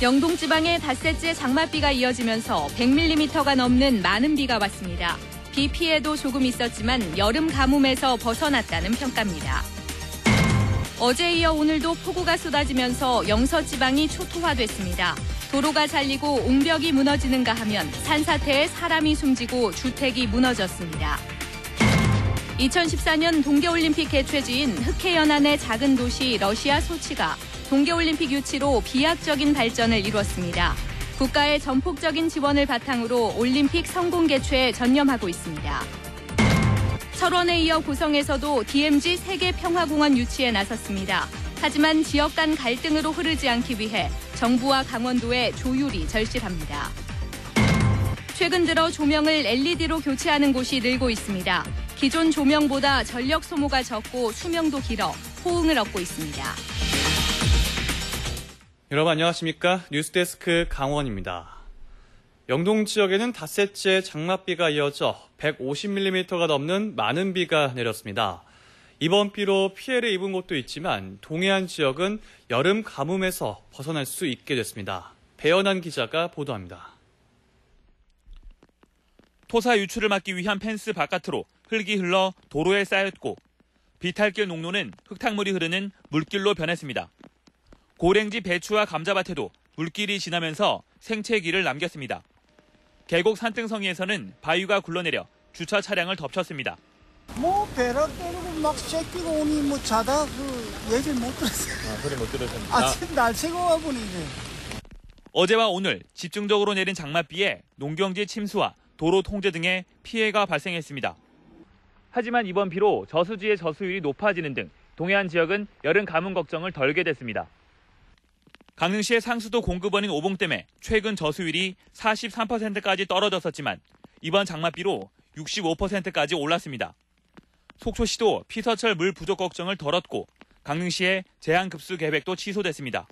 영동 지방에 닷새째 장맛비가 이어지면서 100mm가 넘는 많은 비가 왔습니다. 비 피해도 조금 있었지만 여름 가뭄에서 벗어났다는 평가입니다. 어제에 이어 오늘도 폭우가 쏟아지면서 영서 지방이 초토화됐습니다. 도로가 잘리고 옹벽이 무너지는가 하면 산사태에 사람이 숨지고 주택이 무너졌습니다. 2014년 동계올림픽 개최지인 흑해연안의 작은 도시 러시아 소치가 동계올림픽 유치로 비약적인 발전을 이뤘습니다. 국가의 전폭적인 지원을 바탕으로 올림픽 성공 개최에 전념하고 있습니다. 철원에 이어 고성에서도 DMZ 세계평화공원 유치에 나섰습니다. 하지만 지역 간 갈등으로 흐르지 않기 위해 정부와 강원도의 조율이 절실합니다. 최근 들어 조명을 LED로 교체하는 곳이 늘고 있습니다. 기존 조명보다 전력 소모가 적고 수명도 길어 호응을 얻고 있습니다. 여러분 안녕하십니까? 뉴스데스크 강원입니다. 영동 지역에는 닷새째 장맛비가 이어져 150mm가 넘는 많은 비가 내렸습니다. 이번 비로 피해를 입은 곳도 있지만 동해안 지역은 여름 가뭄에서 벗어날 수 있게 됐습니다. 배연한 기자가 보도합니다. 토사 유출을 막기 위한 펜스 바깥으로 흙이 흘러 도로에 쌓였고 비탈길 농로는 흙탕물이 흐르는 물길로 변했습니다. 고랭지 배추와 감자밭에도 물길이 지나면서 생채기를 남겼습니다. 계곡 산등성이에서는 바위가 굴러내려 주차 차량을 덮쳤습니다. 벼락 때리고 막 새끼가 오니 자다 얘기를 못 들었어요. 소리 못 들으셨습니다. 아침 날새고 와보니 이제. 어제와 오늘 집중적으로 내린 장맛비에 농경지 침수와 도로 통제 등의 피해가 발생했습니다. 하지만 이번 비로 저수지의 저수율이 높아지는 등 동해안 지역은 여름 가뭄 걱정을 덜게 됐습니다. 강릉시의 상수도 공급원인 오봉댐에 최근 저수율이 43%까지 떨어졌었지만 이번 장맛비로 65%까지 올랐습니다. 속초시도 피서철 물 부족 걱정을 덜었고 강릉시의 제한급수 계획도 취소됐습니다.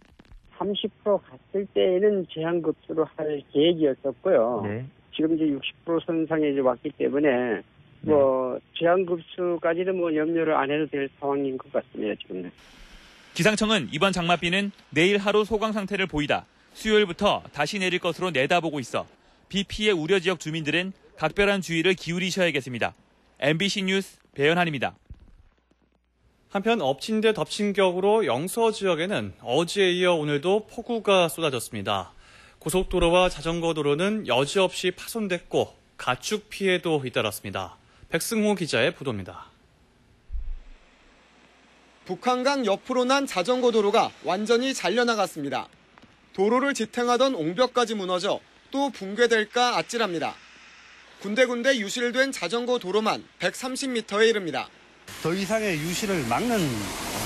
30% 갔을 때에는 제한급수로 할 계획이었었고요. 네. 지금 이제 60% 선상에 이제 왔기 때문에 제한급수까지는 염려를 안 해도 될 상황인 것 같습니다, 지금은. 기상청은 이번 장맛비는 내일 하루 소강 상태를 보이다 수요일부터 다시 내릴 것으로 내다보고 있어 비 피해 우려 지역 주민들은 각별한 주의를 기울이셔야겠습니다. MBC 뉴스 배연한입니다. 한편 엎친 데 덮친 격으로 영서 지역에는 어제에 이어 오늘도 폭우가 쏟아졌습니다. 고속도로와 자전거 도로는 여지없이 파손됐고 가축 피해도 잇따랐습니다. 백승호 기자의 보도입니다. 북한강 옆으로 난 자전거 도로가 완전히 잘려나갔습니다. 도로를 지탱하던 옹벽까지 무너져 또 붕괴될까 아찔합니다. 군데군데 유실된 자전거 도로만 130m에 이릅니다. 더 이상의 유실을 막는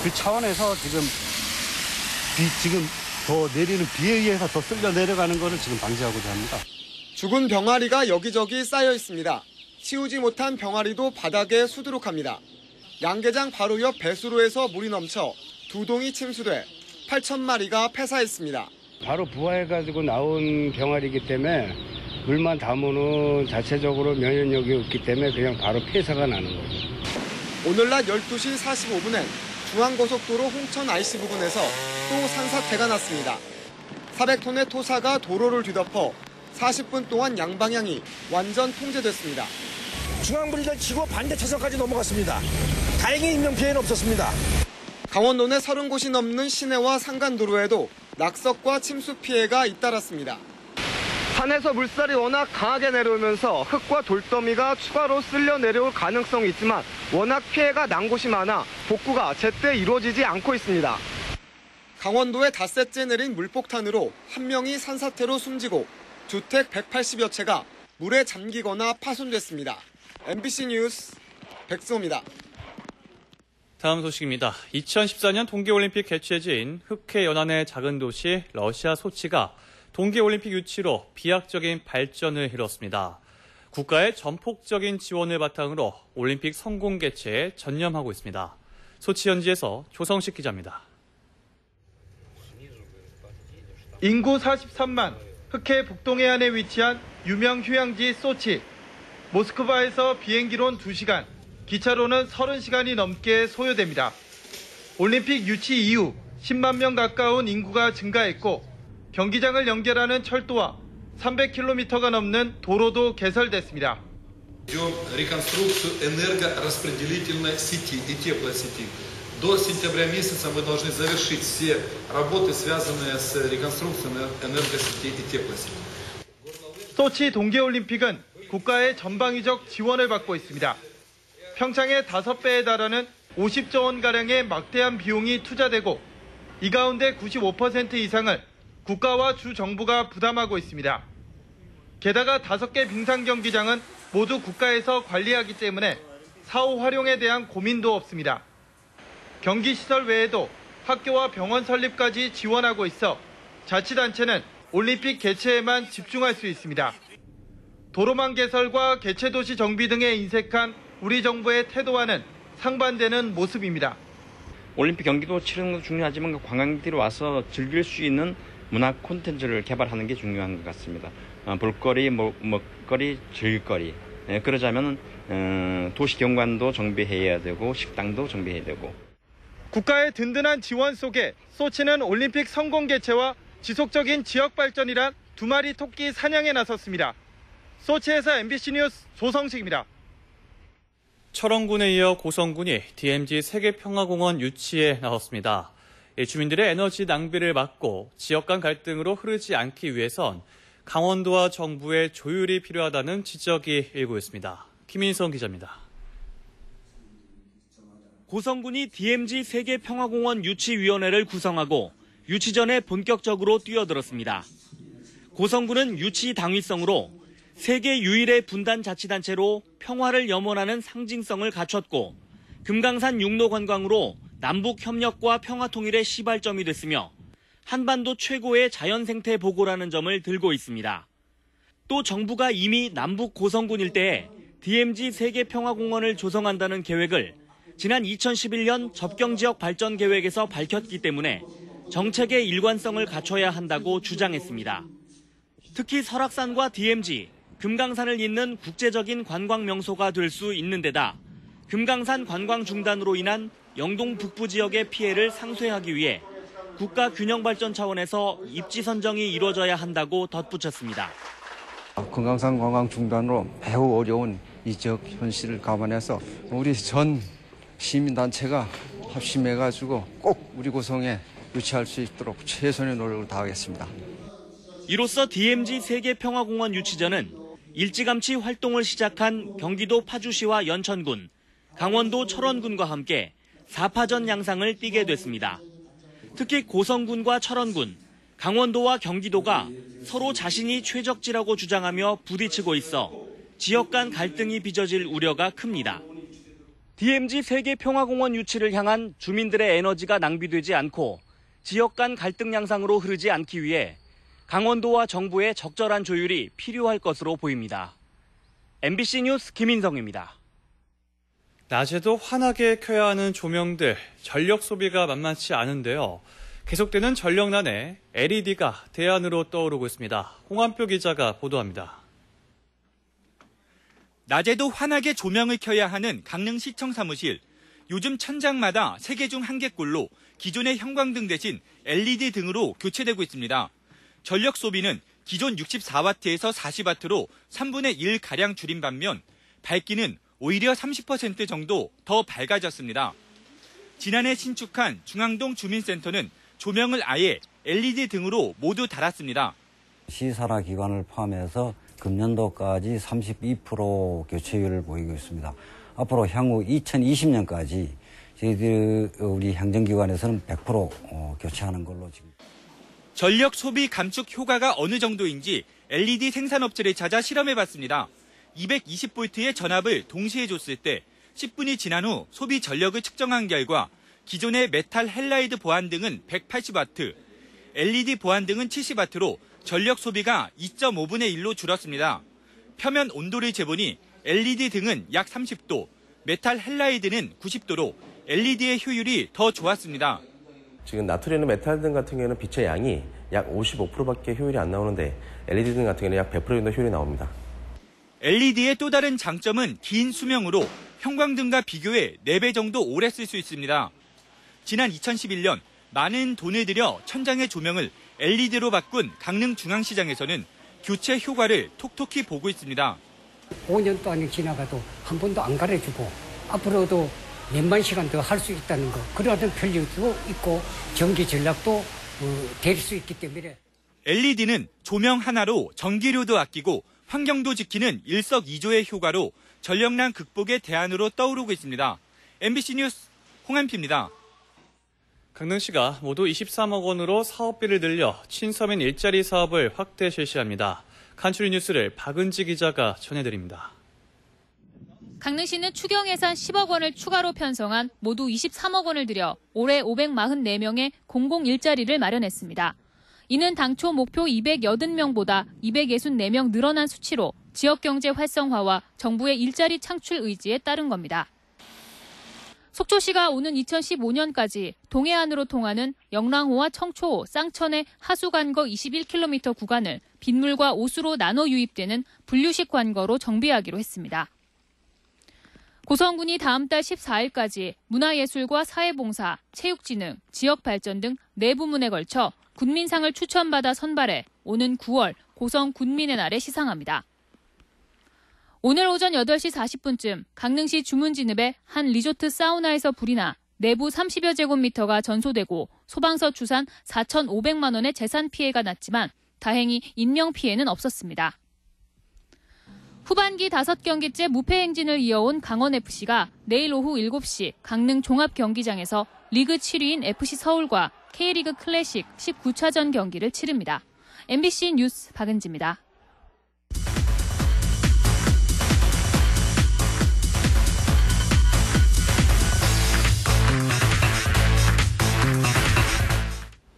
그 차원에서 지금 더 내리는 비에 의해서 더 쓸려 내려가는 것을 지금 방지하고자 합니다. 죽은 병아리가 여기저기 쌓여 있습니다. 치우지 못한 병아리도 바닥에 수두룩합니다. 양계장 바로 옆 배수로에서 물이 넘쳐 두 동이 침수돼 8,000마리가 폐사했습니다. 바로 부화해가지고 나온 병아리이기 때문에 물만 닿으면 자체적으로 면역력이 없기 때문에 그냥 바로 폐사가 나는 거죠. 오늘 낮 12시 45분엔 중앙고속도로 홍천 IC 부근에서 또 산사태가 났습니다. 400톤의 토사가 도로를 뒤덮어 40분 동안 양방향이 완전 통제됐습니다. 중앙분리를 치고 반대 차선까지 넘어갔습니다. 다행히 인명피해는 없었습니다. 강원도 내 30곳이 넘는 시내와 산간도로에도 낙석과 침수 피해가 잇따랐습니다. 산에서 물살이 워낙 강하게 내려오면서 흙과 돌더미가 추가로 쓸려 내려올 가능성이 있지만 워낙 피해가 난 곳이 많아 복구가 제때 이루어지지 않고 있습니다. 강원도에 닷새째 내린 물폭탄으로 한 명이 산사태로 숨지고 주택 180여 채가 물에 잠기거나 파손됐습니다. MBC 뉴스 백승호입니다. 다음 소식입니다. 2014년 동계올림픽 개최지인 흑해연안의 작은 도시 러시아 소치가 동계올림픽 유치로 비약적인 발전을 이뤘습니다. 국가의 전폭적인 지원을 바탕으로 올림픽 성공 개최에 전념하고 있습니다. 소치 현지에서 조성식 기자입니다. 인구 43만, 흑해 북동해안에 위치한 유명 휴양지 소치. 모스크바에서 비행기로는 2시간, 기차로는 30시간이 넘게 소요됩니다. 올림픽 유치 이후 10만 명 가까운 인구가 증가했고 경기장을 연결하는 철도와 300km가 넘는 도로도 개설됐습니다. Реконструкцию энергораспределительной сети и теплосети. До сентября месяца мы должны завершить все работы, связанные с реконструкцией энергосети и теплосети. 소치 동계올림픽은 국가의 전방위적 지원을 받고 있습니다. 평창의 5배에 달하는 50조 원가량의 막대한 비용이 투자되고 이 가운데 95% 이상을 국가와 주 정부가 부담하고 있습니다. 게다가 5개 빙상 경기장은 모두 국가에서 관리하기 때문에 사후 활용에 대한 고민도 없습니다. 경기시설 외에도 학교와 병원 설립까지 지원하고 있어 자치단체는 올림픽 개최에만 집중할 수 있습니다. 도로망 개설과 개최도시 정비 등에 인색한 우리 정부의 태도와는 상반되는 모습입니다. 올림픽 경기도 치르는 것도 중요하지만 관광객들이 와서 즐길 수 있는 문화 콘텐츠를 개발하는 게 중요한 것 같습니다. 볼거리, 먹거리, 즐길거리. 그러자면 도시 경관도 정비해야 되고 식당도 정비해야 되고. 국가의 든든한 지원 속에 소치는 올림픽 성공 개최와 지속적인 지역 발전이란 2마리 토끼 사냥에 나섰습니다. 소치에서 MBC 뉴스 조성식입니다. 철원군에 이어 고성군이 DMZ 세계평화공원 유치에 나섰습니다. 주민들의 에너지 낭비를 막고 지역 간 갈등으로 흐르지 않기 위해선 강원도와 정부의 조율이 필요하다는 지적이 일고 있습니다. 김인성 기자입니다. 고성군이 DMZ 세계평화공원 유치위원회를 구성하고 유치 전에 본격적으로 뛰어들었습니다. 고성군은 유치 당위성으로 세계 유일의 분단 자치단체로 평화를 염원하는 상징성을 갖췄고 금강산 육로 관광으로 남북 협력과 평화 통일의 시발점이 됐으며 한반도 최고의 자연생태 보고라는 점을 들고 있습니다. 또 정부가 이미 남북 고성군 일대에 DMZ 세계평화공원을 조성한다는 계획을 지난 2011년 접경지역 발전 계획에서 밝혔기 때문에 정책의 일관성을 갖춰야 한다고 주장했습니다. 특히 설악산과 DMZ, 금강산을 잇는 국제적인 관광 명소가 될 수 있는 데다 금강산 관광 중단으로 인한 영동 북부 지역의 피해를 상쇄하기 위해 국가 균형 발전 차원에서 입지 선정이 이루어져야 한다고 덧붙였습니다. 금강산 관광 중단으로 매우 어려운 이 지역 현실을 감안해서 우리 전 시민단체가 합심해가지고 꼭 우리 고성에 유치할 수 있도록 최선의 노력을 다하겠습니다. 이로써 DMZ 세계평화공원 유치전은 일찌감치 활동을 시작한 경기도 파주시와 연천군, 강원도 철원군과 함께 4파전 양상을 띠게 됐습니다. 특히 고성군과 철원군, 강원도와 경기도가 서로 자신이 최적지라고 주장하며 부딪히고 있어 지역 간 갈등이 빚어질 우려가 큽니다. DMZ 세계평화공원 유치를 향한 주민들의 에너지가 낭비되지 않고 지역 간 갈등 양상으로 흐르지 않기 위해 강원도와 정부의 적절한 조율이 필요할 것으로 보입니다. MBC 뉴스 김인성입니다. 낮에도 환하게 켜야 하는 조명들, 전력 소비가 만만치 않은데요. 계속되는 전력난에 LED가 대안으로 떠오르고 있습니다. 홍한표 기자가 보도합니다. 낮에도 환하게 조명을 켜야 하는 강릉시청 사무실. 요즘 천장마다 3개 중 1개꼴로 기존의 형광등 대신 LED 등으로 교체되고 있습니다. 전력 소비는 기존 64W에서 40W로 3분의 1가량 줄인 반면 밝기는 오히려 30% 정도 더 밝아졌습니다. 지난해 신축한 중앙동 주민센터는 조명을 아예 LED 등으로 모두 달았습니다. 시사라 기관을 포함해서 금년도까지 32% 교체율을 보이고 있습니다. 앞으로 향후 2020년까지 저희들 우리 행정기관에서는 100% 교체하는 걸로 지금. 전력 소비 감축 효과가 어느 정도인지 LED 생산업체를 찾아 실험해봤습니다. 220V의 전압을 동시에 줬을 때 10분이 지난 후 소비 전력을 측정한 결과 기존의 메탈 헬라이드 보안등은 180W, LED 보안등은 70W로 전력 소비가 2.5분의 1로 줄었습니다. 표면 온도를 재보니 LED 등은 약 30도, 메탈 헬라이드는 90도로 LED의 효율이 더 좋았습니다. 지금 나트륨 메탈 등 같은 경우에는 빛의 양이 약 55%밖에 효율이 안 나오는데 LED 등 같은 경우에는 약 100% 정도 효율이 나옵니다. LED의 또 다른 장점은 긴 수명으로 형광등과 비교해 4배 정도 오래 쓸 수 있습니다. 지난 2011년 많은 돈을 들여 천장의 조명을 LED로 바꾼 강릉중앙시장에서는 교체 효과를 톡톡히 보고 있습니다. 5년 동안 지나가도 한 번도 안 가려주고 앞으로도 몇만 시간 더 할 수 있다는 거, 그러한 편리도 있고 전기 전략도 될 수 있기 때문에. LED는 조명 하나로 전기료도 아끼고 환경도 지키는 일석이조의 효과로 전력난 극복의 대안으로 떠오르고 있습니다. MBC 뉴스 홍한표입니다. 강릉시가 모두 23억 원으로 사업비를 늘려 친서민 일자리 사업을 확대 실시합니다. 간추린 뉴스를 박은지 기자가 전해드립니다. 강릉시는 추경 예산 10억 원을 추가로 편성한 모두 23억 원을 들여 올해 544명의 공공 일자리를 마련했습니다. 이는 당초 목표 280명보다 264명 늘어난 수치로 지역경제 활성화와 정부의 일자리 창출 의지에 따른 겁니다. 속초시가 오는 2015년까지 동해안으로 통하는 영랑호와 청초호, 쌍천의 하수 관거 21km 구간을 빗물과 오수로 나눠 유입되는 분류식 관거로 정비하기로 했습니다. 고성군이 다음 달 14일까지 문화예술과 사회봉사, 체육진흥, 지역발전 등 4부문에 걸쳐 군민상을 추천받아 선발해 오는 9월 고성 군민의 날에 시상합니다. 오늘 오전 8시 40분쯤 강릉시 주문진읍의 한 리조트 사우나에서 불이 나 내부 30여 제곱미터가 전소되고 소방서 추산 4,500만 원의 재산 피해가 났지만 다행히 인명 피해는 없었습니다. 후반기 5경기째 무패 행진을 이어온 강원FC가 내일 오후 7시 강릉 종합경기장에서 리그 7위인 FC 서울과 K리그 클래식 19차전 경기를 치릅니다. MBC 뉴스 박은지입니다.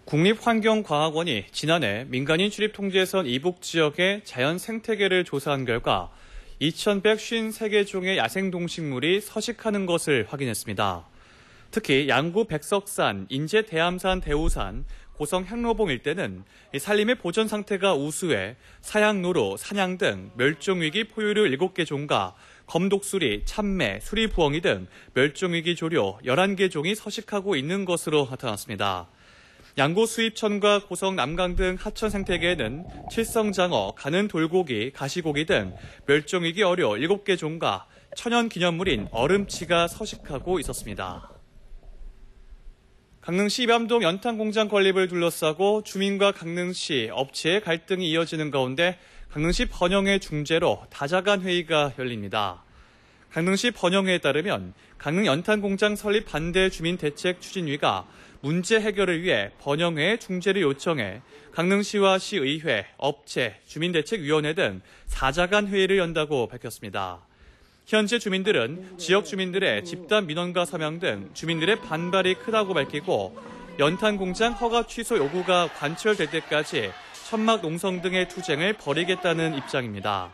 국립환경과학원이 지난해 민간인 출입 통제선 이북 지역의 자연 생태계를 조사한 결과 2,153개 종의 야생동식물이 서식하는 것을 확인했습니다. 특히 양구 백석산, 인제 대암산 대우산, 고성 향로봉 일대는 산림의 보전 상태가 우수해 사양노루, 사냥 등 멸종위기 포유류 7개 종과 검독수리, 참매, 수리부엉이 등 멸종위기 조류 11개 종이 서식하고 있는 것으로 나타났습니다. 양구 수입천과 고성 남강 등 하천 생태계에는 칠성장어, 가는 돌고기, 가시고기 등 멸종위기 어류 7개 종과 천연기념물인 얼음치가 서식하고 있었습니다. 강릉시 입암동 연탄공장 건립을 둘러싸고 주민과 강릉시, 업체의 갈등이 이어지는 가운데 강릉시 번영회 중재로 다자간 회의가 열립니다. 강릉시 번영회에 따르면 강릉 연탄공장 설립 반대 주민대책 추진위가 문제 해결을 위해 번영회에 중재를 요청해 강릉시와 시의회, 업체, 주민대책위원회 등 4자간 회의를 연다고 밝혔습니다. 현재 주민들은 지역 주민들의 집단 민원과 서명 등 주민들의 반발이 크다고 밝히고 연탄공장 허가 취소 요구가 관철될 때까지 천막 농성 등의 투쟁을 벌이겠다는 입장입니다.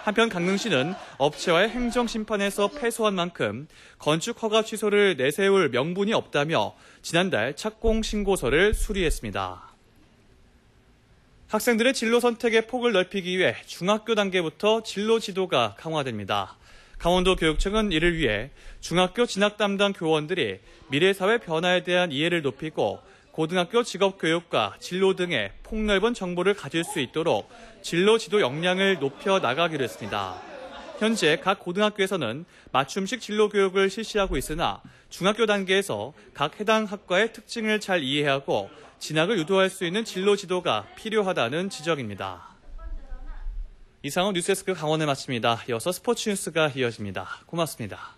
한편 강릉시는 업체와의 행정심판에서 패소한 만큼 건축 허가 취소를 내세울 명분이 없다며 지난달 착공 신고서를 수리했습니다. 학생들의 진로 선택의 폭을 넓히기 위해 중학교 단계부터 진로 지도가 강화됩니다. 강원도 교육청은 이를 위해 중학교 진학 담당 교원들이 미래사회 변화에 대한 이해를 높이고 고등학교 직업교육과 진로 등의 폭넓은 정보를 가질 수 있도록 진로 지도 역량을 높여 나가기로 했습니다. 현재 각 고등학교에서는 맞춤식 진로 교육을 실시하고 있으나 중학교 단계에서 각 해당 학과의 특징을 잘 이해하고 진학을 유도할 수 있는 진로 지도가 필요하다는 지적입니다. 이상은 뉴스데스크 강원을 마칩니다. 이어서 스포츠 뉴스가 이어집니다. 고맙습니다.